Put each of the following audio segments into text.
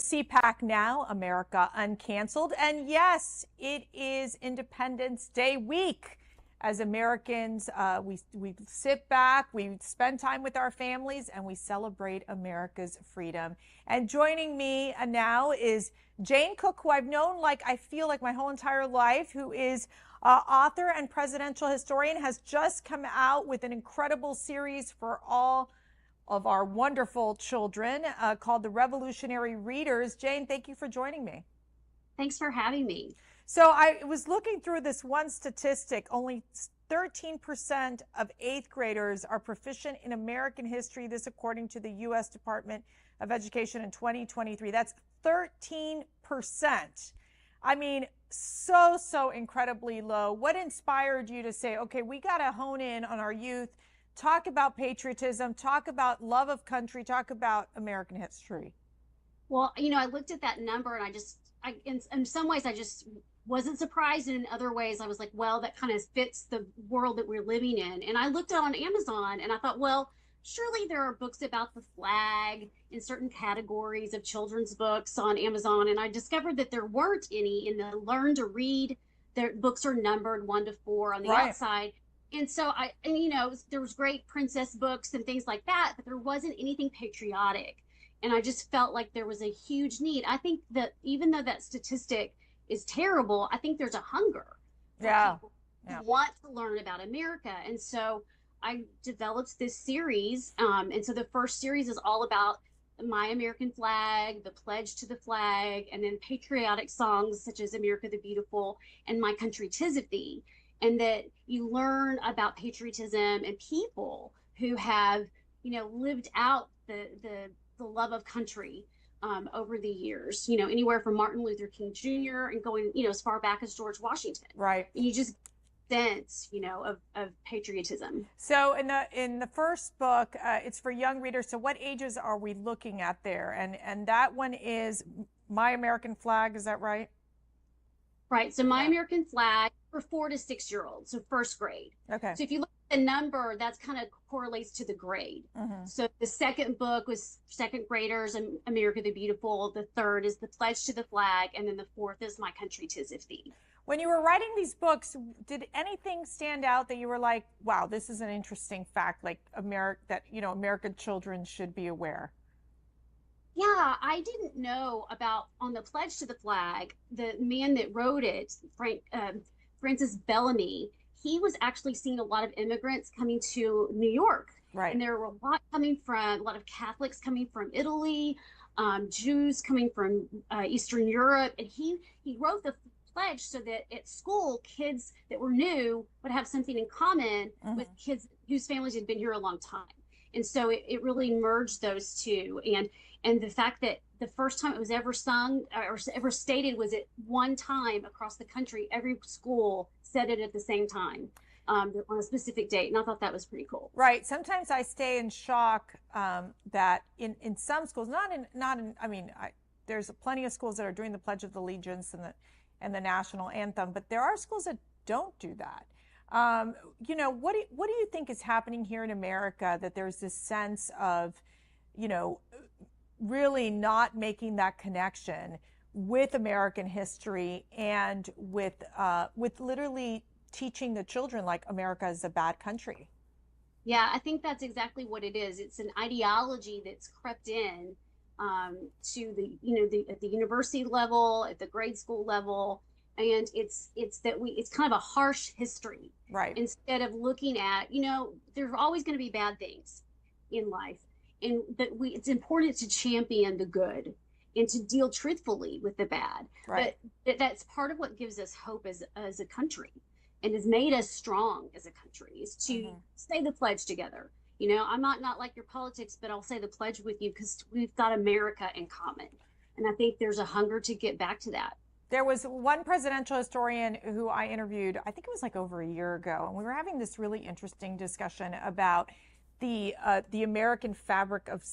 CPAC Now, America Uncanceled. And yes, it is Independence Day week. As Americans, we sit back, we spend time with our families, and we celebrate America's freedom. And joining me now is Jane Cook, who I've known I feel like my whole entire life, who is author and presidential historian, has just come out with an incredible series for all of our wonderful children called The Revolutionary Readers. Jane, thank you for joining me. Thanks for having me. So I was looking through this one statistic. Only 13% of eighth graders are proficient in American history. This according to the U.S. Department of Education in 2023. That's 13%. I mean, so incredibly low. What inspired you to say, okay, we got to hone in on our youth, talk about patriotism, talk about love of country, talk about American history? Well, I looked at that number and in some ways, I just wasn't surprised. And in other ways, I was like, well, that kind of fits the world that we're living in. And I looked on Amazon and I thought, well, surely there are books about the flag in certain categories of children's books on Amazon. And I discovered that there weren't any in the Learn to Read. Their books are numbered 1 to 4 on the outside. And so there was great princess books and things like that, but there wasn't anything patriotic. And I just felt like there was a huge need. I think that even though that statistic is terrible, I think there's a hunger for people who want to learn about America. And so I developed this series. And so the first series is all about My American Flag, the Pledge to the Flag, and then patriotic songs such as America the Beautiful and My Country 'Tis of Thee. And that you learn about patriotism and people who have, lived out the love of country over the years, anywhere from Martin Luther King Jr. and going, as far back as George Washington. Right. And you just sense, of patriotism. So in the first book, it's for young readers. So what ages are we looking at there? And that one is My American Flag. Is that right? Right. So My American Flag for 4 to 6 year olds, so first grade. Okay. So if you look at the number, that's kind of correlates to the grade. Mm-hmm. So the second book was second graders and America the Beautiful. The third is The Pledge to the Flag, and then the fourth is My Country 'Tis of Thee. When you were writing these books, did anything stand out that you were like, wow, this is an interesting fact, like American children should be aware? Yeah, I didn't know about on the Pledge to the Flag, the man that wrote it, Francis Bellamy, he was actually seeing a lot of immigrants coming to New York. Right. And there were a lot of Catholics coming from Italy, Jews coming from Eastern Europe. And he wrote the pledge so that at school, kids that were new would have something in common with kids whose families had been here a long time. And so it really merged those two. And the fact that the first time it was ever sung or ever stated was at one time across the country, every school said it at the same time on a specific date. And I thought that was pretty cool. Right. Sometimes I stay in shock that in some schools, there's plenty of schools that are doing the Pledge of Allegiance and the national anthem, but there are schools that don't do that. What do you think is happening here in America that there's this sense of, really not making that connection with American history and with literally teaching the children like America is a bad country? Yeah, I think that's exactly what it is. It's an ideology that's crept in to at the university level, at the grade school level, and it's kind of a harsh history. Right. Instead of looking at, there's always going to be bad things in life. But it's important to champion the good and to deal truthfully with the bad. Right. But that's part of what gives us hope as a country and has made us strong as a country is to say the pledge together. I'm not like your politics, but I'll say the pledge with you because we've got America in common. And I think there's a hunger to get back to that. There was one presidential historian who I interviewed, I think it was like over a year ago, and we were having this really interesting discussion about the American fabric of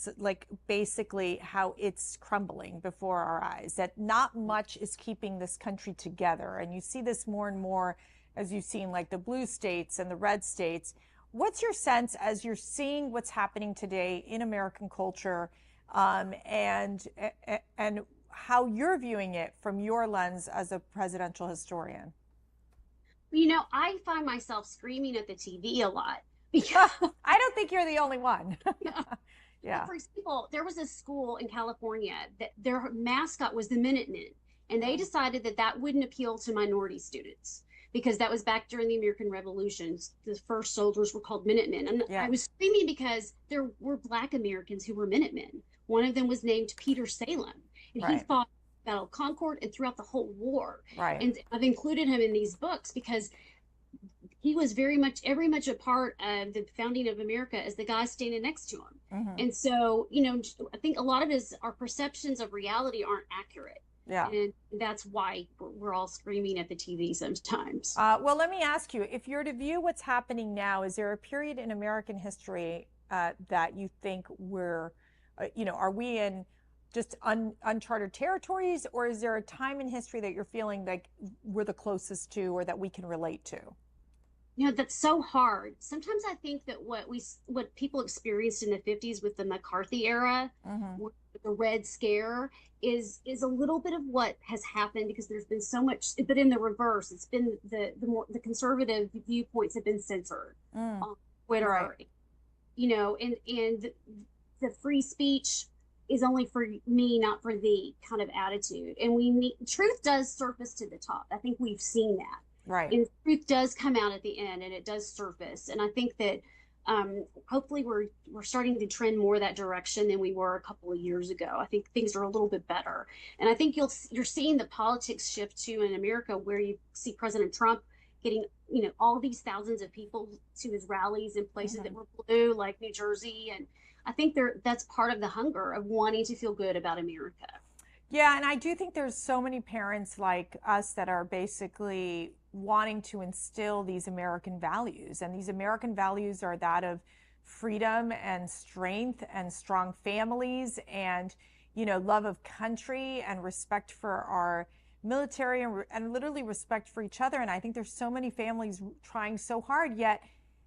basically how it's crumbling before our eyes, that not much is keeping this country together. And you see this more and more as you've seen like the blue states and the red states. What's your sense as you're seeing what's happening today in American culture, and how you're viewing it from your lens as a presidential historian. I find myself screaming at the TV a lot because, I don't think you're the only one. well, Yeah. for example, there was a school in California that their mascot was the Minutemen, and they Mm. decided that that wouldn't appeal to minority students because that was back during the American Revolutions. The first soldiers were called Minutemen, and I Yeah. was screaming because there were Black Americans who were Minutemen. One of them was named Peter Salem, and he Right. fought Battle of Concord and throughout the whole war. Right. And I've included him in these books because he was very much a part of the founding of America as the guy standing next to him. Hmm. And so, I think a lot of his our perceptions of reality aren't accurate. Yeah. And that's why we're all screaming at the TV sometimes. Well, let me ask you, if you're to view what's happening now, is there a period in American history that you think are we in just uncharted territories, or is there a time in history that you're feeling like we're the closest to or that we can relate to? That's so hard. Sometimes I think that what people experienced in the 50s with the McCarthy era, Hmm. with the Red Scare, is a little bit of what has happened because there's been so much, but in the reverse, it's been the conservative viewpoints have been censored Mm. on Twitter, Right. and the free speech is only for me, not for thee kind of attitude. And we need truth does surface to the top. I think we've seen that. Right. And truth does come out at the end and it does surface. And I think that hopefully we're starting to trend more that direction than we were a couple of years ago. I think things are a little bit better. And I think you're seeing the politics shift too in America, where you see President Trump getting all these thousands of people to his rallies in places that Hmm. were blue, like New Jersey. And I think that's part of the hunger of wanting to feel good about America. Yeah, and I do think there's so many parents like us that are basically wanting to instill these American values. And these American values are that of freedom and strength and strong families and, love of country and respect for our military and literally respect for each other. And I think there's so many families trying so hard, yet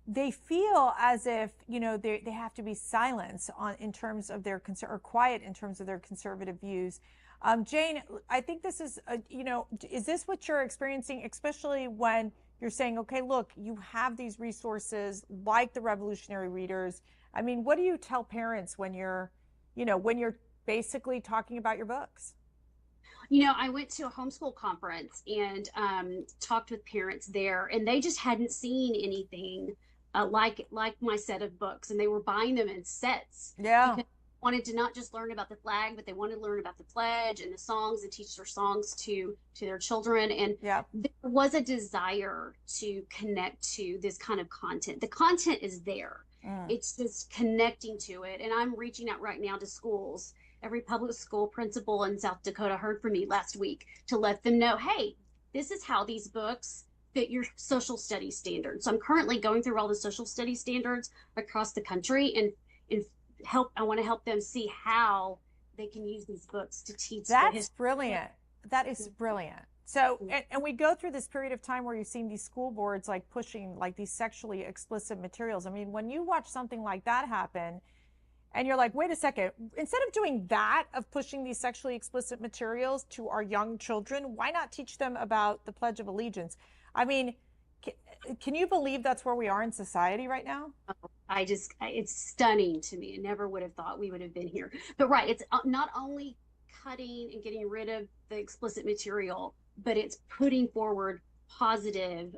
they feel as if they have to be silenced in terms of their or quiet in terms of their conservative views. Jane, I think this is is this what you're experiencing, especially when you're saying, okay, look, you have these resources like the revolutionary readers. I mean, what do you tell parents when you're basically talking about your books? I went to a homeschool conference and talked with parents there, and they just hadn't seen anything like my set of books, and they were buying them in sets Yeah. because they wanted to not just learn about the flag, but they wanted to learn about the pledge and the songs and teach their songs to their children. And Yeah. there was a desire to connect to this kind of content. The content is there. Mm. It's just connecting to it. And I'm reaching out right now to schools. Every public school principal in South Dakota heard from me last week to let them know, hey, this is how these books fit your social studies standards. So I'm currently going through all the social studies standards across the country and I want to help them see how they can use these books to teach the That's history. brilliant. That is brilliant. So, and we go through this period of time where you've seen these school boards like pushing like these sexually explicit materials. I mean, when you watch something like that happen and you're like, wait a second, instead of doing that, of pushing these sexually explicit materials to our young children, why not teach them about the Pledge of Allegiance? I mean, can you believe that's where we are in society right now? It's stunning to me. I never would have thought we would have been here. But right, it's not only cutting and getting rid of the explicit material, but it's putting forward positive,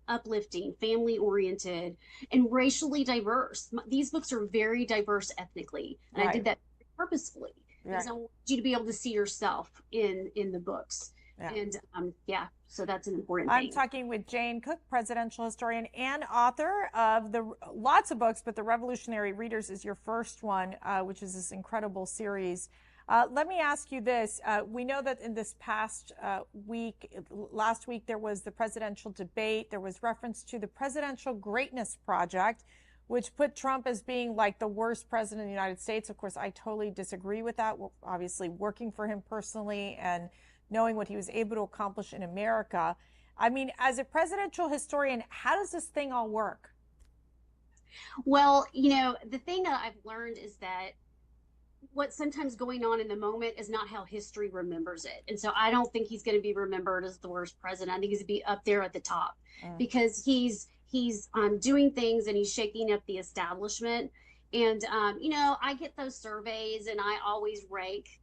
uplifting, family oriented, and racially diverse. These books are very diverse ethnically, and I Right. did that purposefully because Right. I want you to be able to see yourself in the books. Yeah. And yeah, so that's an important I'm thing. talking with Jane Cook, presidential historian and author of lots of books, but The Revolutionary Readers is your first one, which is this incredible series. Let me ask you this. We know that in this past last week, there was the presidential debate. There was reference to the Presidential Greatness Project, which put Trump as being like the worst president in the United States. Of course, I totally disagree with that. We're obviously working for him personally and knowing what he was able to accomplish in America. I mean, as a presidential historian, how does this thing all work? Well, the thing that I've learned is that what's sometimes going on in the moment is not how history remembers it. And so I don't think he's going to be remembered as the worst president. I think he's going to be up there at the top Mm. because he's doing things and he's shaking up the establishment. And I get those surveys and I always rank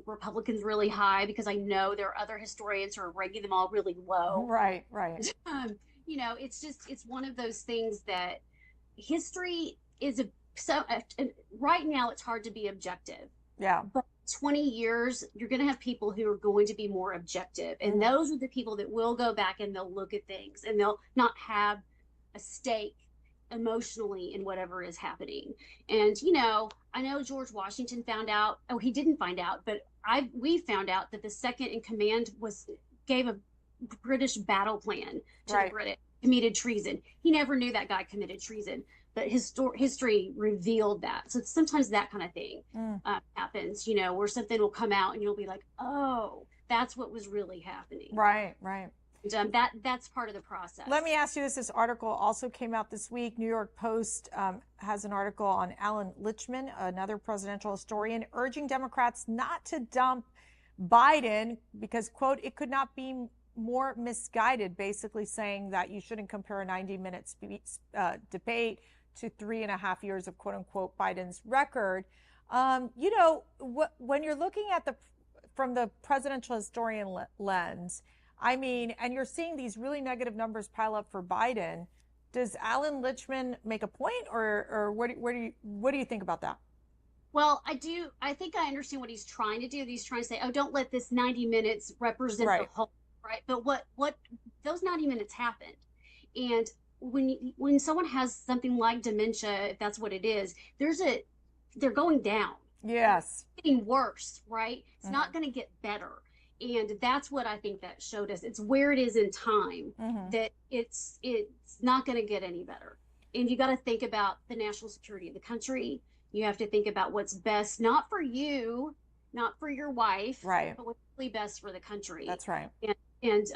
Republicans really high because I know there are other historians who are ranking them all really low. Right, right. It's one of those things that history is right now it's hard to be objective, Yeah. but 20 years you're going to have people who are going to be more objective, and those are the people that will go back and they'll look at things and they'll not have a stake emotionally in whatever is happening. And I know George Washington found out, oh, he didn't find out, but we found out that the second in command gave a British battle plan to the British, committed treason. He never knew that guy committed treason, but history revealed that. So sometimes that kind of thing happens, where something will come out and you'll be like, oh, that's what was really happening. Right, right. And that's part of the process. Let me ask you this. This article also came out this week. New York Post has an article on Alan Lichtman, another presidential historian, urging Democrats not to dump Biden because, quote, it could not be more misguided, basically saying that you shouldn't compare a 90-minute debate to 3.5 years of, quote unquote, Biden's record. When you're looking at from the presidential historian lens, I mean, and you're seeing these really negative numbers pile up for Biden, does Alan Lichtman make a point, or what do you think about that? Well, I do. I think I understand what he's trying to do. He's trying to say, oh, don't let this 90 minutes represent the whole, right? But what those 90 minutes happened. And when someone has something like dementia, if that's what it is, they're going down. Yes. It's getting worse, right? It's not going to get better. And that's what I think that showed us. It's where it is in time that it's not going to get any better. And you got to think about the national security of the country. You have to think about what's best, not for you, not for your wife, but what's really best for the country. That's right. And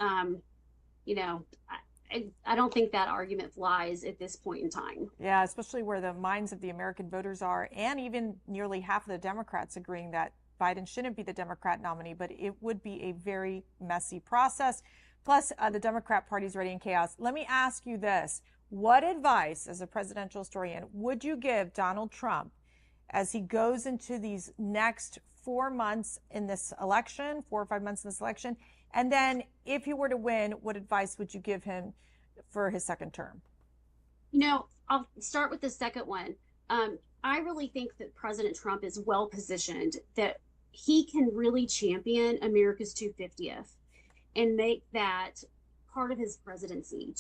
I don't think that argument flies at this point in time. Yeah, especially where the minds of the American voters are, and even nearly half of the Democrats agreeing that Biden shouldn't be the Democrat nominee, but it would be a very messy process. Plus, the Democrat Party is already in chaos. Let me ask you this. What advice, as a presidential historian, would you give Donald Trump as he goes into these next 4 months in this election, 4 or 5 months in this election? And then if he were to win, what advice would you give him for his second term? I'll start with the second one. I really think that President Trump is well positioned, that he can really champion America's 250th and make that part of his presidency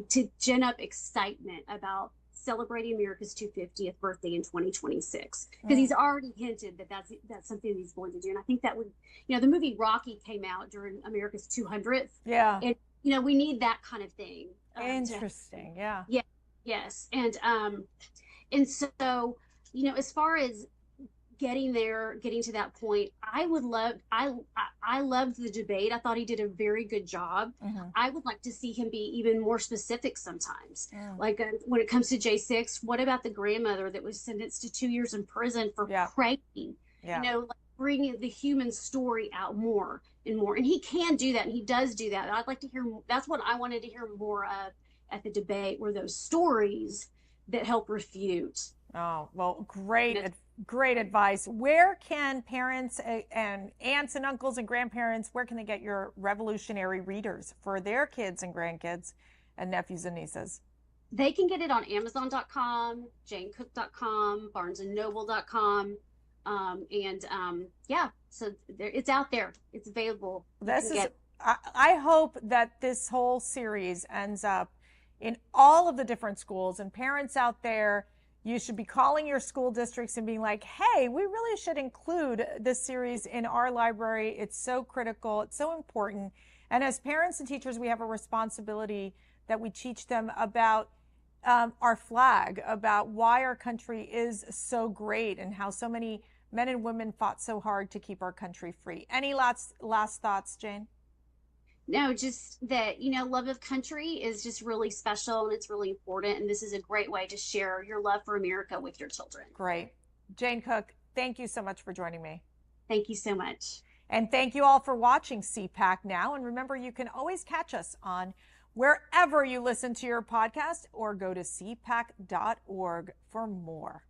to gin up excitement about celebrating America's 250th birthday in 2026, because he's already hinted that that's something he's going to do. And I think that would, the movie Rocky came out during America's 200th. Yeah. And, we need that kind of thing. Interesting. Yeah. Yeah. Yes. And so, as far as getting to that point, I loved the debate. I thought he did a very good job. I would like to see him be even more specific sometimes. Like when it comes to J6, what about the grandmother that was sentenced to 2 years in prison for praying? Like bringing the human story out more and more. And he can do that, and he does do that. I'd like to hear, that's what I wanted to hear more of at the debate, were those stories that help refute. Oh, well, great advice. Where can parents and aunts and uncles and grandparents, where can they get your revolutionary readers for their kids and grandkids and nephews and nieces? They can get it on Amazon.com, JaneCook.com, BarnesandNoble.com. So it's out there. It's available. I hope that this whole series ends up in all of the different schools, and parents out there, you should be calling your school districts and being like, hey, we really should include this series in our library. It's so critical. It's so important. And as parents and teachers, we have a responsibility that we teach them about our flag, about why our country is so great and how so many men and women fought so hard to keep our country free. Any last thoughts, Jane? No, just that, love of country is just really special and it's really important. And this is a great way to share your love for America with your children. Great. Jane Cook, Thank you so much for joining me. Thank you so much. And thank you all for watching CPAC Now. And remember, you can always catch us on wherever you listen to your podcast or go to cpac.org for more.